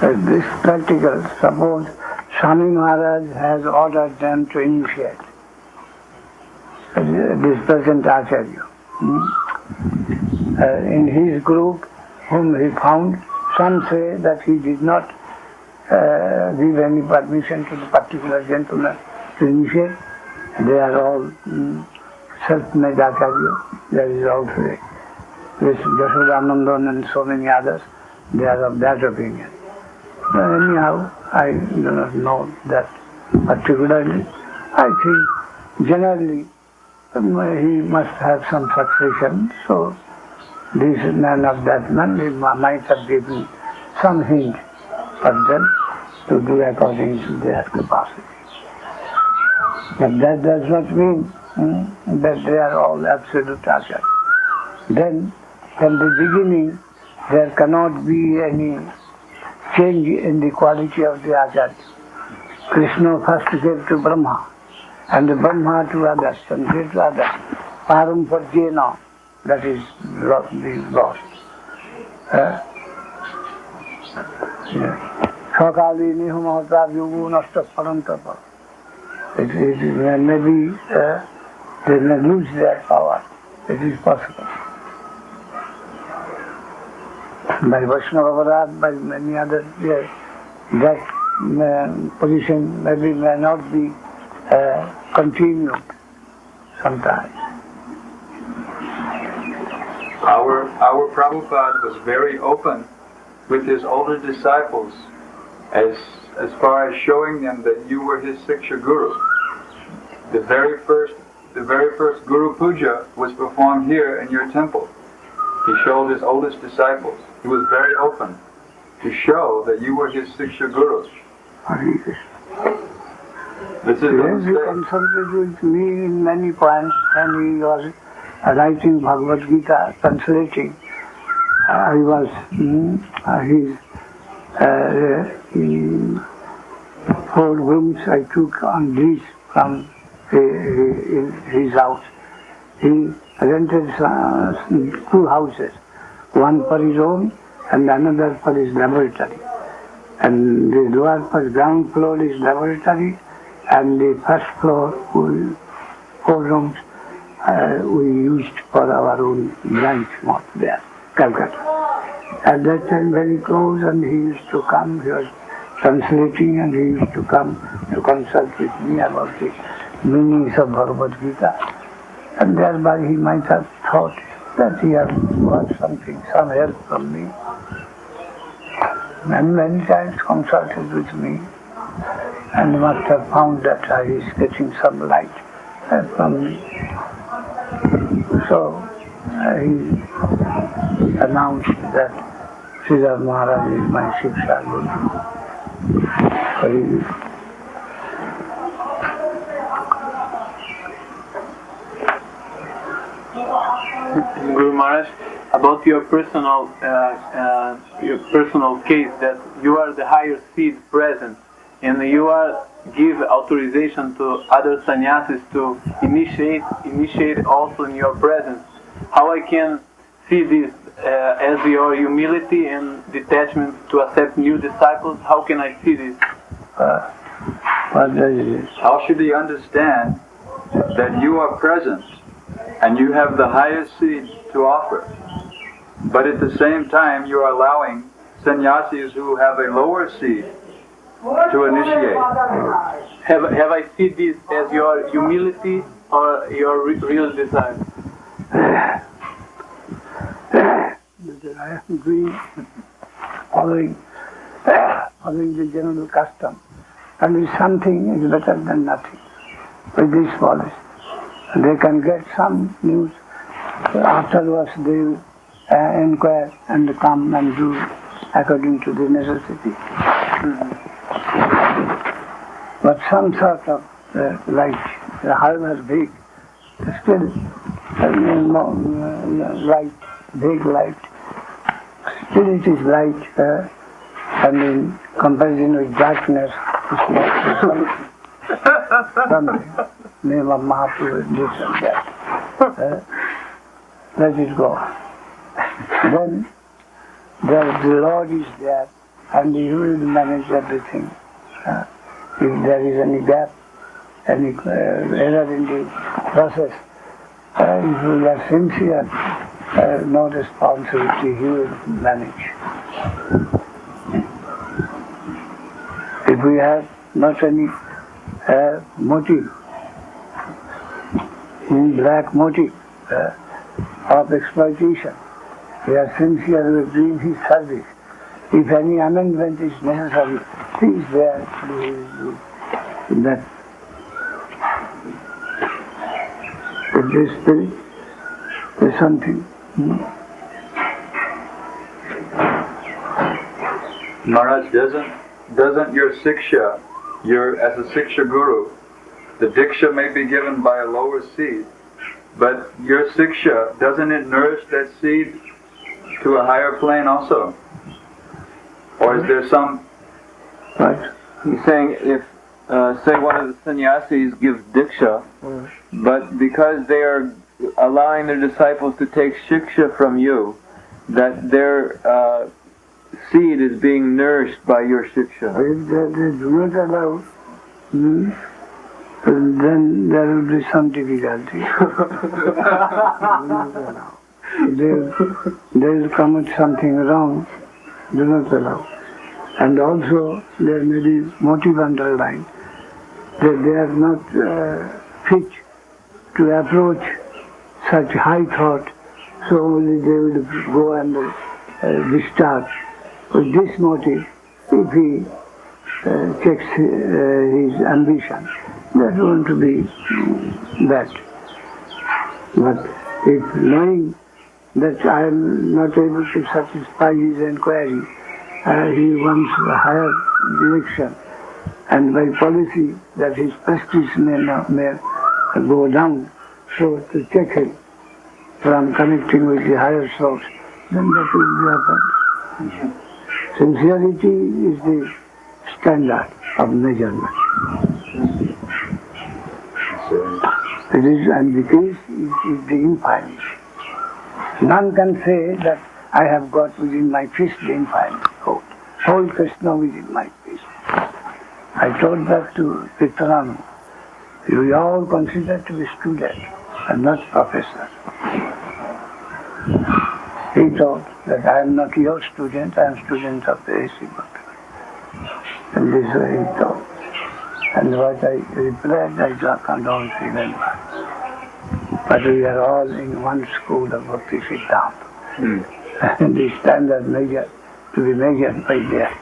This practical, suppose Swami Maharaj has ordered them to initiate this present Acharya. In his group, whom he found, some say that he did not give any permission to the particular gentleman to initiate. They are all self-made Acharya. There is also this Yashodanandan and so many others. They are of that opinion. Anyhow, I do not know that particularly. I think generally he must have some succession, so this man of that man he might have given some hint for them to do according to their capacity. But that does not mean that they are all absolute Acharya. Then, from the beginning, there cannot be any change in the quality of the Acharya. Krishna first gave to Brahma, and the Brahma to others, and they to others. Param Parjena, that is lost. Sakali Nihumata Yugu Nasta Parantapa. Maybe they may lose their power. It is possible. By Vaishnava Aparad, by many others, that position maybe may not be continued sometimes. Our Prabhupada was very open with his older disciples as far as showing them that you were his Siksha Guru. The very first Guru Puja was performed here in your temple. He showed his oldest disciples. He was very open to show that you were his Siksha Guru. This is yes, he consulted with me in many points when he was writing Bhagavad Gita, translating. I was his 4 rooms I took on lease from his house. He rented 2 houses, one for his own and another for his laboratory. And the lower ground floor is laboratory, and the first floor, 4 rooms, we used for our own branch mosque there, Calcutta. At that time very close, and he used to come, he was translating, and he used to come to consult with me about the meanings of Bhagavad Gita. And thereby he might have thought that he had got something, some help from me. And many times consulted with me, and must have found that I is getting some light from me. So he announced that Sridhar Maharaj is my Siksha Guru. Guru Maharaj, about your personal case, that you are the higher seed present, and you give authorization to other sannyasis to initiate also in your presence. How I can see this as your humility and detachment to accept new disciples? How can I see this? How should he understand that you are present and you have the highest seed to offer, but at the same time you are allowing sannyasis who have a lower seed to initiate? Have I seen this as your humility or your real desire? I am doing following the general custom, and if something is better than nothing with this policy. They can get some news, afterwards they inquire and come and do according to the necessity. But some sort of light, however big, still light, big light, still it is light, and in comparison with darkness, it's not something. Name of Mahaprabhu, this and that. Let it go. Then the Lord is there and he will manage everything. If there is any gap, any error in the process, if we are sincere, no responsibility, he will manage. If we have not any motive, in black motive of exploitation, we are sincere with doing his service. If any amendment is necessary, he is there to do that. With this spirit, there's something. Maharaj, doesn't your Siksha, as a Siksha Guru, the Diksha may be given by a lower seed, but your Siksha, doesn't it nourish that seed to a higher plane also? Or is there some... Right. He's saying if, say one of the sannyasis gives Diksha, but because they are allowing their disciples to take Shiksha from you, that their seed is being nourished by your Shiksha. If they do not allow, then there will be some difficulty. They will commit something wrong, do not allow. And also there may be motive underlying, that they are not fit to approach such high thought, so only they will go and discharge. With this motive, if he checks his ambition, that won't be bad. But if knowing that I am not able to satisfy his inquiry, he wants a higher direction, and by policy that his prestige may go down, so to check him from connecting with the higher source, then that will be happened. Sincerity is the standard of measurement. It is, and the case is the infinite. None can say that I have got within my fist the infinite whole Krishna within my fist. I told that to Vitranu. You all consider to be student and not professor. He thought that I am not your student, I am student of the A.C. Bhakti. And this way he thought. And what I replied, I don't remember. But we are all in one school of Bhakti Siddhanta. And the standard measure to be measured by there.